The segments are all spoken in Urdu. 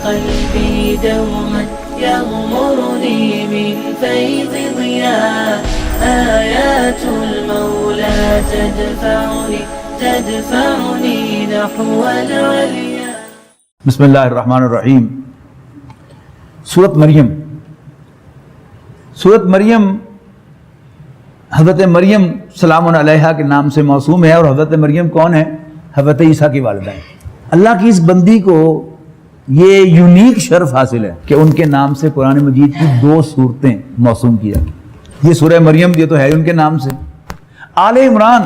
قلبي دوما يغمرني من فيض ضياء آيات المولى تدفعني نحو العليا. بسم اللہ الرحمن الرحیم. سورۃ مریم. سورۃ مریم حضرت مریم سلام علیہا کے نام سے موسوم ہے. اور حضرت مریم کون ہے؟ حضرت عیسیٰ کی والدہ ہے. اللہ کی اس بندی کو یہ یونیک شرف حاصل ہے کہ ان کے نام سے قرآن مجید کی 2 صورتیں موسوم کی جاتی. یہ سورہ مریم یہ تو ہے ان کے نام سے. آل عمران،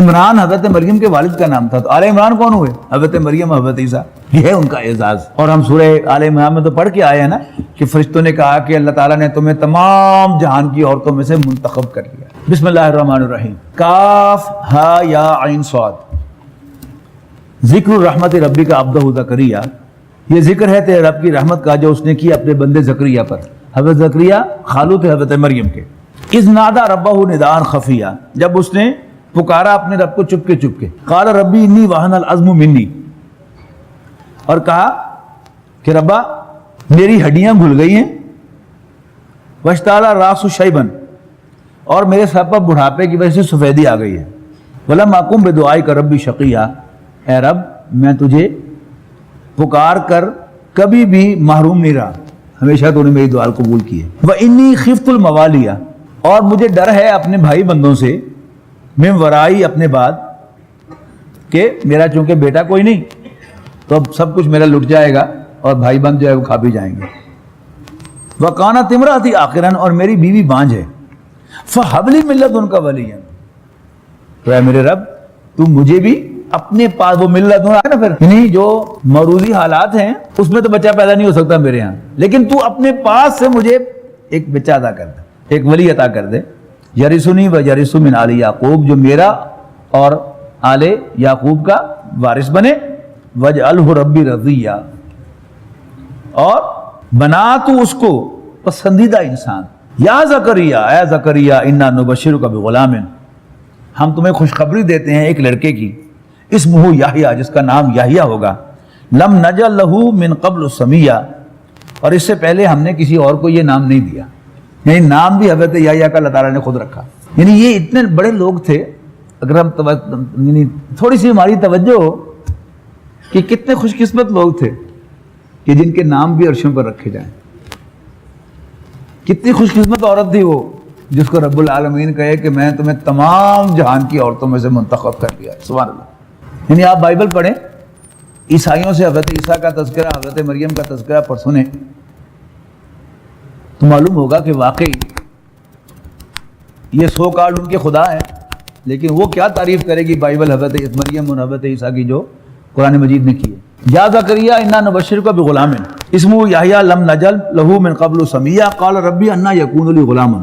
عمران حضرت مریم کے والد کا نام تھا. تو آل عمران کون ہوئے؟ حضرت مریم، حضرت عیسیٰ. یہ ہے ان کا اعزاز. اور ہم سورہ آل عمران میں تو پڑھ کے آئے ہیں نا کہ فرشتوں نے کہا کہ اللہ تعالیٰ نے تمہیں تمام جہان کی عورتوں میں سے منتخب کر لیا. بسم اللہ الرحمن الرحیم. کاف ہا یا عین صاد. ذکر الرحمت ربی کا عبدہ زکریا. یہ ذکر ہے تیرے رب کی رحمت کا جو اس نے کی اپنے بندے زکریا پر. حضرت زکریا خالو تھے حضرت مریم کے. اذ نادى ربہ نداء خفیا. جب اس نے پکارا اپنے رب کو چپ کے. قال ربی انی وہن العظم منی. اور کہا کہ ربا میری ہڈیاں گھل گئی ہیں. واشتعل الراس شیبا. اور میرے سر پر بڑھاپے کی وجہ سے سفیدی آ گئی ہے. ولم اکن بدعائک ربی شقیا. اے رب میں تجھے پکار کر کبھی بھی محروم نہیں رہا، ہمیشہ تو نے میری دعا قبول کی ہے. وانی خفت الموالیہ. اور مجھے ڈر ہے اپنے بھائی بندوں سے، من ورائی اپنے بعد، کہ میرا چونکہ بیٹا کوئی نہیں تو اب سب کچھ میرا لٹ جائے گا اور بھائی بند جو ہے وہ کھا بھی جائیں گے. وکانت امراتی عاقرا. اور میری بیوی بانج ہے. فہب لی من لدنک ولیا. تو اے میرے رب تو مجھے بھی اپنے پاس، وہ ملت ہے نا پھر یعنی جو موروثی حالات ہیں اس میں تو بچہ پیدا نہیں ہو سکتا میرے ہاں، لیکن تو اپنے پاس سے مجھے ایک بچہ عطا کر دے، ایک ولی عطا کر دے. یرثنی و یرث من آل یعقوب. جو میرا اور آل یعقوب کا وارث بنے. وجعلہ ربی رضیہ. اور بنا تو اس کو پسندیدہ انسان. یا زکریا، اے زکریا انا نبشرک بغلام. ہم تمہیں خوشخبری دیتے ہیں ایک لڑکے کی، اسمہ یحییٰ، جس کا نام یحییٰ ہوگا. لم نجعل لہ من قبل سمیہ. اور اس سے پہلے ہم نے کسی اور کو یہ نام نہیں دیا. یعنی نام بھی حضرت یحییٰ کا اللہ تعالیٰ نے خود رکھا. یعنی یہ اتنے بڑے لوگ تھے. اگر ہم یعنی تھوڑی سی ہماری توجہ ہو کہ کتنے خوش قسمت لوگ تھے کہ جن کے نام بھی عرشوں پر رکھے جائیں. کتنی خوش قسمت عورت تھی وہ جس کو رب العالمین کہے کہ میں تمہیں تمام جہان کی عورتوں میں سے منتخب کر لیا. سبحان اللہ. یعنی آپ بائبل پڑھیں، عیسائیوں سے حضرت عیسیٰ کا تذکرہ، حضرت مریم کا تذکرہ پر سنیں تو معلوم ہوگا کہ واقعی یہ سو کارڈ ان کے خدا ہیں، لیکن وہ کیا تعریف کرے گی بائبل حضرت مریم اور حضرت عیسیٰ کی جو قرآن مجید نے کی ہے. یا زکریا انا نبشرک بغلام اسمہ یحییٰ لم نجعل لہ من قبل سمیہ قال ربی انا یکون لی غلام.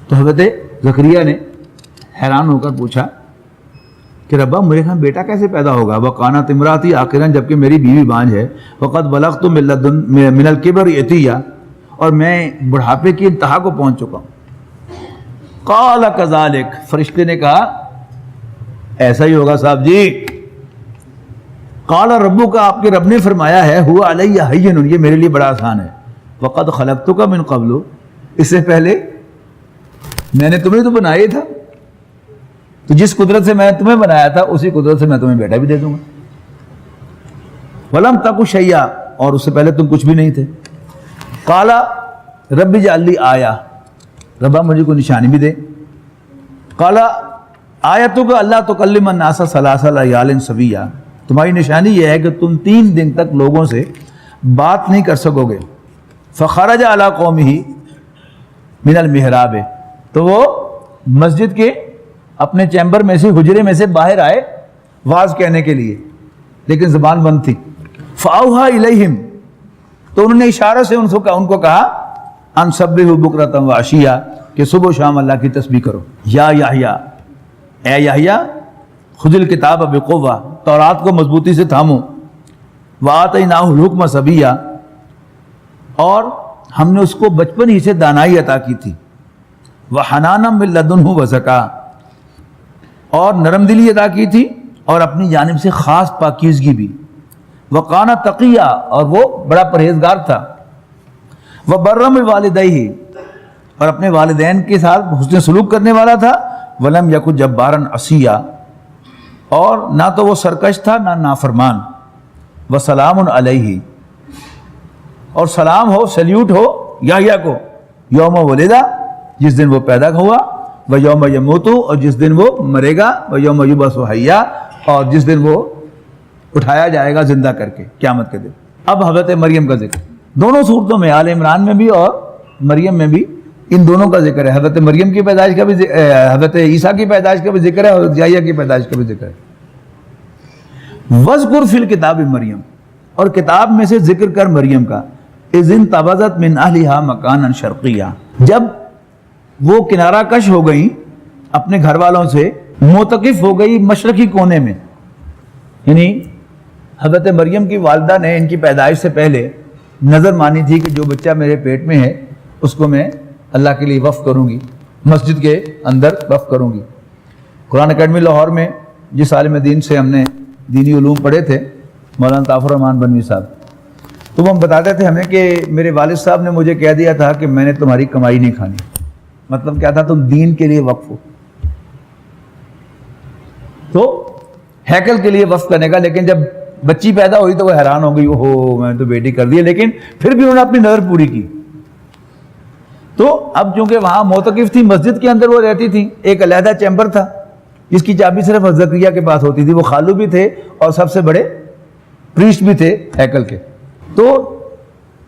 تو حضرت زکریا نے حیران ہو کر پوچھا کہ ربا میرے ہاں بیٹا کیسے پیدا ہوگا. وکانت امراتی عاقرا. جبکہ میری بیوی بانج ہے. وقد بلغت من الکبر عتیہ. اور میں بڑھاپے کی انتہا کو پہنچ چکا ہوں. قال کذالک. فرشتے نے کہا ایسا ہی ہوگا صاحب جی. قال ربک. آپ کے رب نے فرمایا ہے هو علی ہین. یہ میرے لیے بڑا آسان ہے. وقد خلقتک من قبل. اس سے پہلے میں نے تمہیں تو بنایا ہی تھا. تو جس قدرت سے میں نے تمہیں بنایا تھا اسی قدرت سے میں تمہیں بیٹا بھی دے دوں گا. ولم تک شیئا. اور اس سے پہلے تم کچھ بھی نہیں تھے. قال رب اجعل لی آیہ. ربا مجھے کوئی نشانی بھی دے. قال آیتک اللہ تکلم الناس ثلاث لیال سویہ. تمہاری نشانی یہ ہے کہ تم 3 دن تک لوگوں سے بات نہیں کر سکو گے. فخرج علی قومہ من المحراب. تو وہ مسجد کے اپنے چیمبر میں سے، حجرے میں سے باہر آئے واز کہنے کے لیے، لیکن زبان بند تھی. فاوحى الیہم. تو انہوں نے اشارے سے ان کو کہا ان سبحوا بکرۃ وعشیہ، کہ صبح و شام اللہ کی تسبیح کرو. یا یحییٰ، اے یحییٰ خذ الکتاب بقوہ. تورات کو مضبوطی سے تھامو. وآتیناہ الحکم صبیہ. اور ہم نے اس کو بچپن ہی سے دانائی عطا کی تھی. وحنانا من لدنہ وزکا. اور نرم دلی عطا کی تھی اور اپنی جانب سے خاص پاکیزگی بھی. وَقَانَ تَقِيًّا اور وہ بڑا پرہیزگار تھا، وَبَرًّا بِوَالِدَيْهِ اور اپنے والدین کے ساتھ حسن سلوک کرنے والا تھا، وَلَمْ يَكُنْ جَبَّارًا عَصِيًّا اور نہ تو وہ سرکش تھا نہ نافرمان، وَسَلَامٌ عَلَيْهِ اور سلام ہو، سلیوٹ ہو یحییٰ کو یوم ولدہ جس دن وہ پیدا ہوا، وَيَوْمَ يَمُوتُ اور جس دن وہ مرے گا، وَيَوْمَ يُبْعَثُ حَيًّا اور جس دن وہ اٹھایا جائے گا زندہ کر کے قیامت کے دن۔ اب حضرت مریم کا ذکر دونوں صورتوں میں، آل عمران میں بھی اور مریم میں بھی ان دونوں کا ذکر ہے۔ حضرت مریم کی پیدائش کا بھی حضرت عیسیٰ کی پیدائش کا بھی ذکر ہے، حضرت یحییٰ کی پیدائش کا بھی ذکر ہے۔ وَاذْكُرْ فِي الْكِتَابِ مریم اور کتاب میں سے ذکر کر مریم کا، اِذِ انتبذت مِنْ أَهْلِهَا مَكَانًا شَرْقِيًّا جب وہ کنارہ کش ہو گئی اپنے گھر والوں سے، موتقف ہو گئی مشرقی کونے میں، یعنی حضرت مریم کی والدہ نے ان کی پیدائش سے پہلے نظر مانی تھی کہ جو بچہ میرے پیٹ میں ہے اس کو میں اللہ کے لیے وقف کروں گی، مسجد کے اندر وقف کروں گی۔ قرآن اکیڈمی لاہور میں جس عالم دین سے ہم نے دینی علوم پڑھے تھے، مولانا طاہر الرحمان بنوی صاحب، تو وہ ہم بتاتے تھے ہمیں کہ میرے والد صاحب نے مجھے کہہ دیا تھا کہ میں نے تمہاری کمائی نہیں کھانی۔ مطلب کیا تھا؟ تم دین کے لیے وقف ہو، تو ہیکل کے لیے وقف کرنے کا۔ لیکن جب بچی پیدا ہوئی تو وہ حیران ہو گئی، اوہو میں نے تو بیٹی کر دی، لیکن پھر بھی انہوں نے اپنی نظر پوری کی۔ تو اب چونکہ وہاں معتکف تھی، مسجد کے اندر وہ رہتی تھی، ایک علیحدہ چیمبر تھا جس کی چابی صرف حضرت زکریا کے پاس ہوتی تھی، وہ خالو بھی تھے اور سب سے بڑے پریسٹ بھی تھے ہیکل کے۔ تو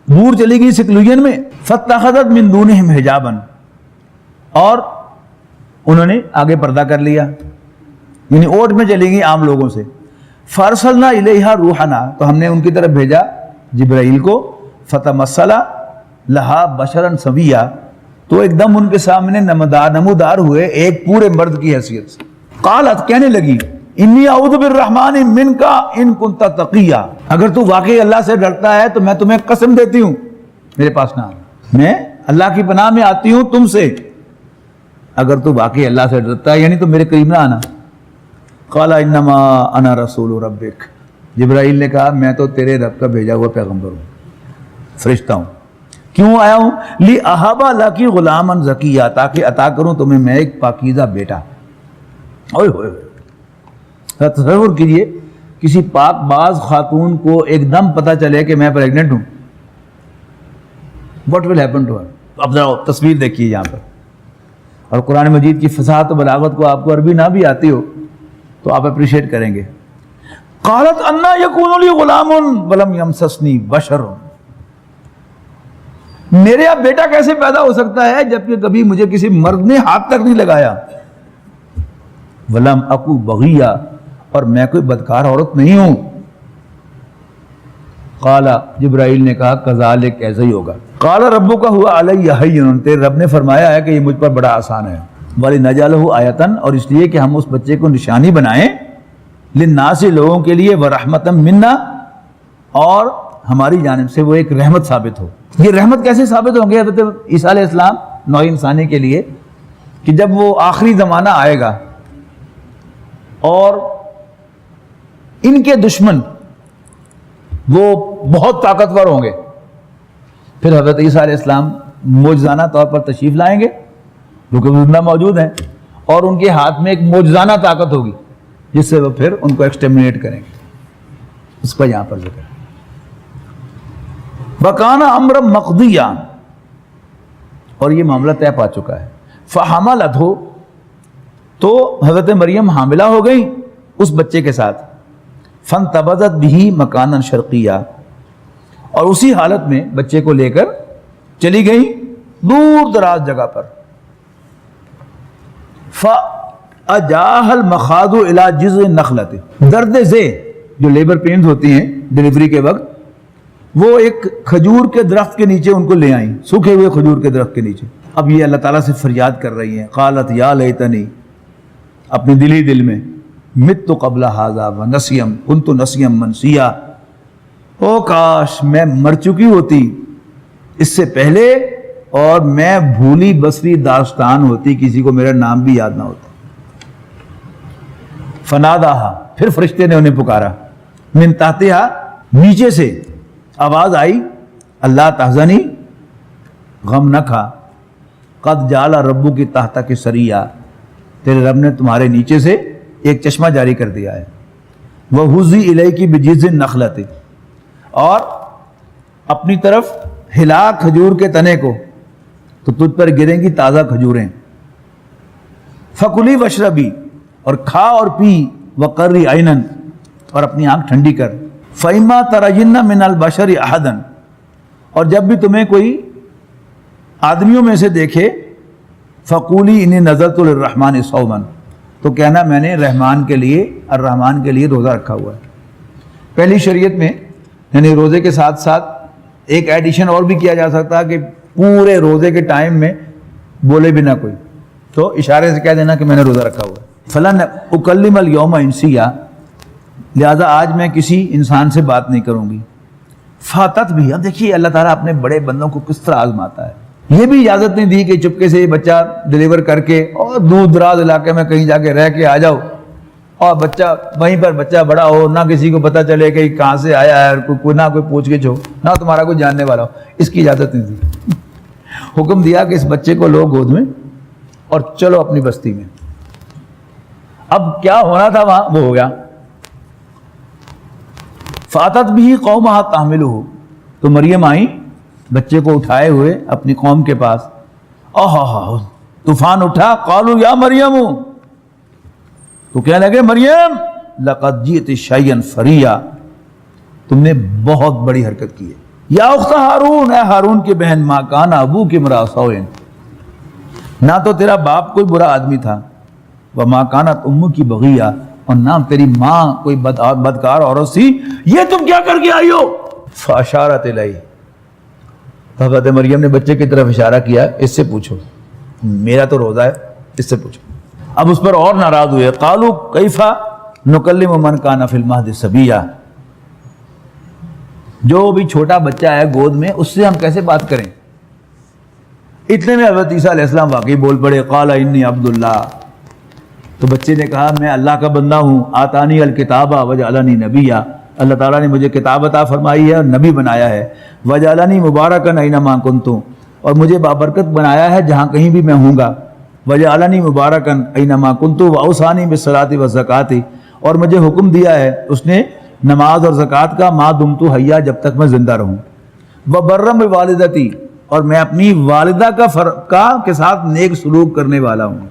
دور چلی گئی سکلوین میں، فاتخذت من دونہم حجابا اور انہوں نے آگے پردہ کر لیا، یعنی اوٹ میں چلی گئی عام لوگوں سے۔ فارسلنا الیہا روحنا تو ہم نے ان کی طرف بھیجا جبرائیل کو، فتمثل لہا بشرا سویا تو ایک دم ان کے سامنے نمودار ہوئے ایک پورے مرد کی حیثیت سے۔ قالت کہنے لگی، انی اعوذ بالرحمن منک ان کنت تقیا اگر تو واقعی اللہ سے ڈرتا ہے تو میں تمہیں قسم دیتی ہوں میرے پاس نہ آنا، میں اللہ کی پناہ میں آتی ہوں تم سے، اگر تو واقعی اللہ سے ڈرتا ہے یعنی تو میرے قریب نہ آنا۔ قال انما انا رسول ربک جبرائیل نے کہا میں تو تیرے رب کا بھیجا ہوا پیغمبر ہوں، فرشتہ ہوں۔ کیوں آیا ہوں؟ لی اہابا لکی غلاما زکیا تاکہ عطا کروں تمہیں میں ایک پاکیزہ بیٹا۔ اوئے ہوئے ہوئے، تصور کیجئے کسی پاک باز خاتون کو ایک دم پتہ چلے کہ میں پریگننٹ ہوں، what will happen to her؟ اب ذرا تصویر دیکھیے یہاں پر، اور قرآن مجید کی فصاحت و بلاغت کو آپ کو عربی نہ بھی آتی ہو تو آپ اپریشیٹ کریں گے۔ قالت انا یکون لی غلام ولم یمسسنی بشر، میرے اب بیٹا کیسے پیدا ہو سکتا ہے جبکہ کبھی مجھے کسی مرد نے ہاتھ تک نہیں لگایا۔ ولم اکو بغیہ اور میں کوئی بدکار عورت نہیں ہوں۔ قال جبرائیل نے کہا کذالک ایسا ہی ہوگا۔ قال ربک ہوا علی ہین، تیرے رب نے فرمایا ہے کہ یہ مجھ پر بڑا آسان ہے۔ وَلِنَجْعَلَهُ آیَةً اور اس لیے کہ ہم اس بچے کو نشانی بنائیں، للناس لوگوں کے لیے، ورحمۃ منا اور ہماری جانب سے وہ ایک رحمت ثابت ہو۔ یہ رحمت کیسے ثابت ہوں گے حضرت عیسیٰ علیہ السلام نوع انسانی کے لیے؟ کہ جب وہ آخری زمانہ آئے گا اور ان کے دشمن وہ بہت طاقتور ہوں گے، پھر حضرت عیسیٰ علیہ السلام معجزانہ طور پر تشریف لائیں گے جو کہ زندہ موجود ہیں، اور ان کے ہاتھ میں ایک معجزانہ طاقت ہوگی جس سے وہ پھر ان کو ایکسٹرمنیٹ کریں گے۔ اس کا یہاں پر ذکر ہے۔ وَكَانَ أَمْرًا مَقْضِيًّا اور یہ معاملہ طے پا چکا ہے۔ فَحَمَلَتْهُ تو حضرت مریم حاملہ ہو گئی اس بچے کے ساتھ، فَانْتَبَذَتْ بِهِ مَكَانًا شَرْقِيًّا اور اسی حالت میں بچے کو لے کر چلی گئی دور دراز جگہ پر۔ فَأَجَاهَا الْمَخَاضُ إِلَى جِذْعِ النَّخْلَةِ درد سے جو لیبر پینز ہوتی ہیں ڈیلیوری کے وقت، وہ ایک کھجور کے درخت کے نیچے ان کو لے آئیں، سوکھے ہوئے کھجور کے درخت کے نیچے۔ اب یہ اللہ تعالیٰ سے فریاد کر رہی ہیں، قالت یا لیتنی، اپنے دل ہی دل میں، مت قبل ھذا ونسیم کنت نسیم منسیا، او کاش میں مر چکی ہوتی اس سے پہلے اور میں بھولی بسری داستان ہوتی، کسی کو میرا نام بھی یاد نہ ہوتا۔ فناداہا پھر فرشتے نے انہیں پکارا، من تحتہا نیچے سے آواز آئی اللہ تحزنی، غم نہ کھا، قد جعل ربک تحتک سریا، تیرے رب نے تمہارے نیچے سے ایک چشمہ جاری کر دیا ہے، وَہُزِّ إِلَيْكِ بِجِذْعِ النَّخْلَةِ، اور اپنی طرف ہلا کھجور کے تنے کو تو تجھ پر گریں گی تازہ کھجوریں، فَكُلِي وَاشْرَبِي، اور کھا اور پی، وَقَرِّ عَيْنًا، اور اپنی آنکھ ٹھنڈی کر، فَإِمَّا تَرَيِنَّ مِنَ الْبَشَرِ أَحَدًا، اور جب بھی تمہیں کوئی آدمیوں میں سے دیکھے، فَقُولِي إِنِّي نَذَرْتُ لِلرَّحْمَنِ صَوْمًا، تو کہنا میں نے رحمان کے لیے، الرحمان کے لیے روزہ رکھا ہوا ہے۔ پہلی شریعت میں یعنی روزے کے ساتھ ساتھ ایک ایڈیشن اور بھی کیا جا سکتا ہے کہ پورے روزے کے ٹائم میں بولے بھی نہ کوئی، تو اشارے سے کہہ دینا کہ میں نے روزہ رکھا ہوا ہے۔ فَلَنْ أُكَلِّمَ الْيَوْمَ إِنسِيًّا، لہذا آج میں کسی انسان سے بات نہیں کروں گی۔ فاتت بھی، اب دیکھیے اللہ تعالیٰ اپنے بڑے بندوں کو کس طرح آزماتا ہے۔ یہ بھی اجازت نہیں دی کہ چپکے سے یہ بچہ ڈیلیور کر کے اور دور دراز علاقے میں کہیں جا کے رہ کے آ جاؤ، اور بچہ وہیں پر بچہ بڑا ہو، نہ کسی کو پتہ چلے کہ کہاں سے آیا ہے، کوئی نہ کوئی پوچھ گچھ ہو، نہ تمہارا کوئی جاننے والا ہو، اس کی اجازت نہیں دی۔ حکم دیا کہ اس بچے کو لو گود میں اور چلو اپنی بستی میں۔ اب کیا ہونا تھا وہاں وہ ہو گیا۔ فاتت بھی قومہا تحملہ، تو مریم آئیں بچے کو اٹھائے ہوئے اپنی قوم کے پاس، طوفان اٹھا، قالوا یا مریم، تو کہنے لگے مریم لقد جئت شیئا فریا، تم نے بہت بڑی حرکت کی ہے۔ یا اخت ہارون، اے ہارون کی بہن، ما کان ابوک امرأ سوء، نہ تو تیرا باپ کوئی برا آدمی تھا، وما کانت امک بغیہ، اور نہ تیری ماں کوئی بدکار عورت سی، یہ تم کیا کر کے آئی ہو؟ فاشارت الیہ، حضرت مریم نے بچے کی طرف اشارہ کیا، اس سے پوچھو، میرا تو روزہ ہے، اس سے پوچھو۔ اب اس پر اور ناراض ہوئے، قالوا کیف نکلم من کان فی المہد صبیا، جو بھی چھوٹا بچہ ہے گود میں اس سے ہم کیسے بات کریں؟ اتنے میں حضرت عیسیٰ علیہ السلام واقعی بول پڑے، قال انی عبداللہ، تو بچے نے کہا میں اللہ کا بندہ ہوں، آتانی الکتاب وجعلنی نبیا، اللہ تعالیٰ نے مجھے کتاب عطا فرمائی ہے اور نبی بنایا ہے، وجعلنی مبارکا اینما کنت، اور مجھے بابرکت بنایا ہے جہاں کہیں بھی میں ہوں گا، وجعلنی مبارکا اینما کنت واوصانی بالصلاۃ والزکاۃ، اور مجھے حکم دیا ہے اس نے نماز اور زکوٰۃ کا، ما دمت حیا، جب تک میں زندہ رہوں، وبرم بوالدتی، اور میں اپنی والدہ کا کے ساتھ نیک سلوک کرنے والا ہوں۔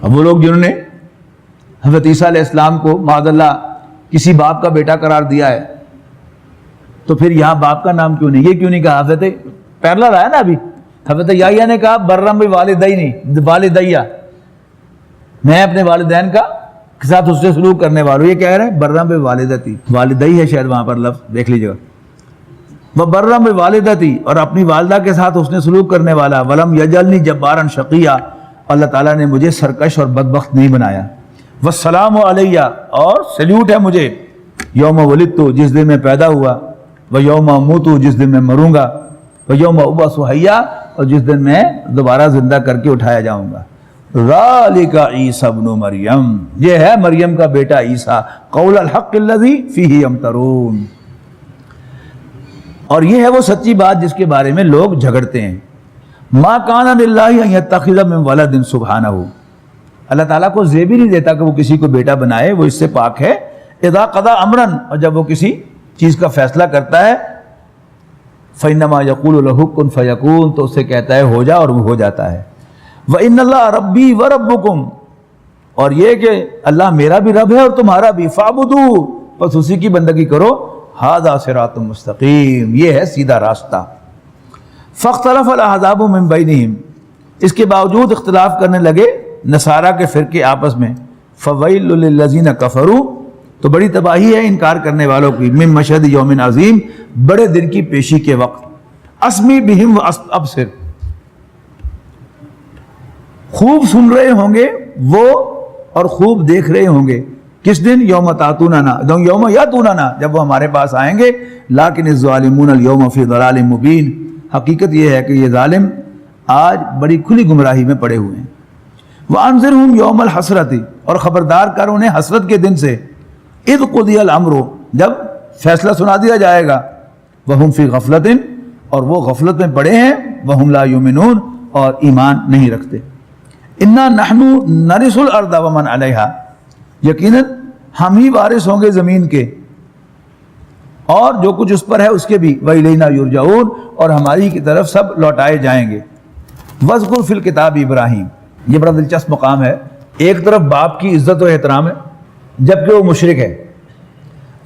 اب وہ لوگ جنہوں نے حضرت عیسیٰ علیہ السلام کو معاذ اللہ کسی باپ کا بیٹا قرار دیا ہے، تو پھر یہاں باپ کا نام کیوں نہیں، یہ کیوں نہیں کہا؟ حضرت پیرلر آیا نا ابھی، حضرت یحییٰ نے کہا برم والدیہ، میں اپنے والدین کا کے ساتھ اس سے سلوک کرنے والوں، یہ کہہ رہے ہیں برم والدتی، والدی ہے شاید وہاں پر لفظ دیکھ لیجیے گا، وہ برم والدتی، اور اپنی والدہ کے ساتھ اس نے سلوک کرنے والا، ولم یجعلنی جبارا شقیا، اللہ تعالیٰ نے مجھے سرکش اور بدبخت نہیں بنایا، والسلام علیہ، اور سیلیوٹ ہے مجھے، یوم ولدت، جس دن میں پیدا ہوا، ویوم اموت، جس دن میں مروں گا، ویوم ابعث حیا، اور جس دن میں دوبارہ زندہ کر کے اٹھایا جاؤں گا۔ ذالک عیسیٰ ابن مریم، یہ ہے مریم کا بیٹا عیسیٰ، قول الحق الذی فیہ یمترون، اور یہ ہے وہ سچی بات جس کے بارے میں لوگ جھگڑتے ہیں۔ ما کان للہ ان یتخذ من ولد سبحانہ، اللہ تعالیٰ کو زیب ہی نہیں دیتا کہ وہ کسی کو بیٹا بنائے، وہ اس سے پاک ہے۔ اذا قضى امرا، اور جب وہ کسی چیز کا فیصلہ کرتا ہے، فانما یقول له کن فیکون، تو اسے کہتا ہے ہو جا اور وہ ہو جاتا ہے۔ وان اللہ ربی وربکم، اور یہ کہ اللہ میرا بھی رب ہے اور تمہارا بھی، فاعبدوہ، بس اسی کی بندگی کرو، ھذا صراط مستقیم، یہ ہے سیدھا راستہ۔ فاختلف الاحزاب من بینہم، اس کے باوجود اختلاف کرنے لگے نصارہ کے فرقے آپس میں، فویل للذین کفروا، تو بڑی تباہی ہے انکار کرنے والوں کی، من مشہد یوم عظیم، بڑے دن کی پیشی کے وقت، اسمی بہم وابصر، خوب سن رہے ہوں گے وہ اور خوب دیکھ رہے ہوں گے، کس دن؟ یوم تاتوننا، یوم یاتوننا، جب وہ ہمارے پاس آئیں گے، لیکن الظالمون اليوم فی ضلال مبین، حقیقت یہ ہے کہ یہ ظالم آج بڑی کھلی گمراہی میں پڑے ہوئے ہیں۔ وانذرہم یوم الحسرۃ، اور خبردار کر انہیں حسرت کے دن سے، اذ قضی الامر، جب فیصلہ سنا دیا جائے گا. وہم فی غفلت، اور وہ غفلت میں پڑے ہیں. وہم لا یؤمنون، اور ایمان نہیں رکھتے. انا نحن نرث الارض ومن علیہا، یقیناً ہم ہی وارث ہوں گے زمین کے اور جو کچھ اس پر ہے اس کے بھی. وَإِلَيْنَا يُرْجَعُونَ، اور ہماری کی طرف سب لوٹائے جائیں گے. وَاذْكُرْ فِي الْكِتَابِ ابراہیم، یہ بڑا دلچسپ مقام ہے. ایک طرف باپ کی عزت و احترام ہے جبکہ وہ مشرک ہے،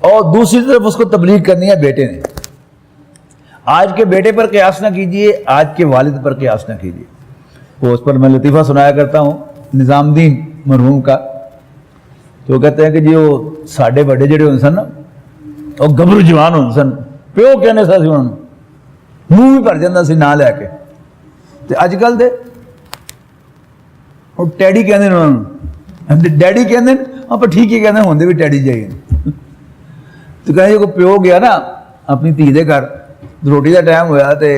اور دوسری طرف اس کو تبلیغ کرنی ہے بیٹے نے. آج کے بیٹے پر قیاس نہ کیجئے، آج کے والد پر قیاس نہ کیجئے. وہ اس پر میں لطیفہ سنایا کرتا ہوں نظام الدین مرحوم کا. تو کہتے ہیں کہ جی وہ ساڈے بڑے جڑے ہوندے سن نا، اور گبرو جوان ہوندے سن، پیو کہنے سا سی انہوں نے، منہ بھی بھر جاندہ سی نہ لے کے. تے اج کل دے وہ ٹیڈی کہندے نے انہوں نے، ڈیڈی کہندے نے، آپ ٹھیک ہی کہندے ہوندے بھی ٹیڈی جائیے. تو کہیں کوئی پیو گیا نا اپنی دھی دے گھر، روٹی کا ٹائم ہوا تے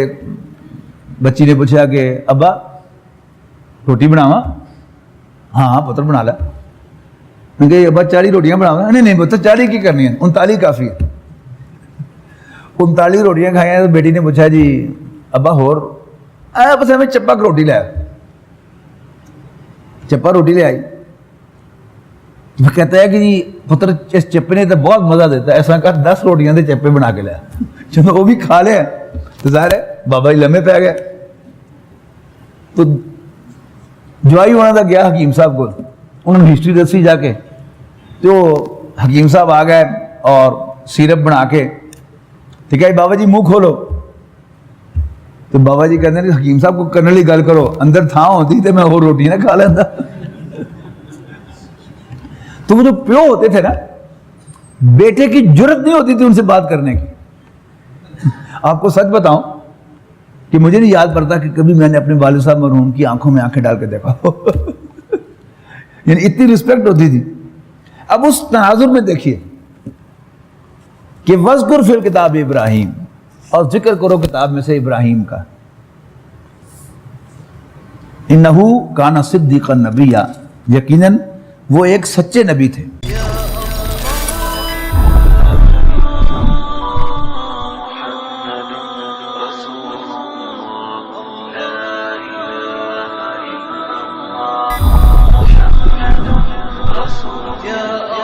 بچی نے پوچھا کہ ابا روٹی بناواں؟ ہاں پتر بنا لے. میں کہ ابا 40 روٹیاں بناواں؟ نہیں پتر 40 کی کرنی ہیں، 39 کافی ہے. 39 روٹیاں کھائیں. تو بیٹی نے پوچھا جی ابا ہور؟ بس ہمیں چپا روٹی لے آئے. چپا روٹی لے آئی. وہ کہتا ہے کہ جی پتر اس چپے نے تو بہت مزہ دیتا ہے، ایسا کر 10 روٹیاں دے چپے بنا کے لیا. جب وہ بھی کھا لے تو ظاہر ہے بابا جی لمحے پہ گئے. تو جوائی ہونا تھا گیا حکیم صاحب کو، انہوں نے ہسٹری دسی جا کے. تو حکیم صاحب آ گئے اور سیرپ بنا کے ٹھیک ہے بابا جی منہ کھولو. تو بابا جی کہتے ہیں کہ حکیم صاحب کو کرنے لی گل کرو، اندر تھان ہوتی تو میں اور روٹی نہ کھا لینا. تو وہ جو پیو ہوتے تھے نا، بیٹے کی جرت نہیں ہوتی تھی ان سے بات کرنے کی. آپ کو سچ بتاؤں کہ مجھے نہیں یاد پڑتا کہ کبھی میں نے اپنے والد صاحب مرحوم کی آنکھوں میں آنکھیں ڈال کے دیکھا. یعنی اتنی رسپیکٹ ہوتی تھی. اب اس تناظر میں دیکھیے کہ وَاذْكُرْ فِي الْكِتَابِ ابراہیم، اور ذکر کرو کتاب میں سے ابراہیم کا. اِنَّهُ كَانَ صِدِّيقًا نَبِيًّا، یقیناً وہ ایک سچے نبی تھے. یا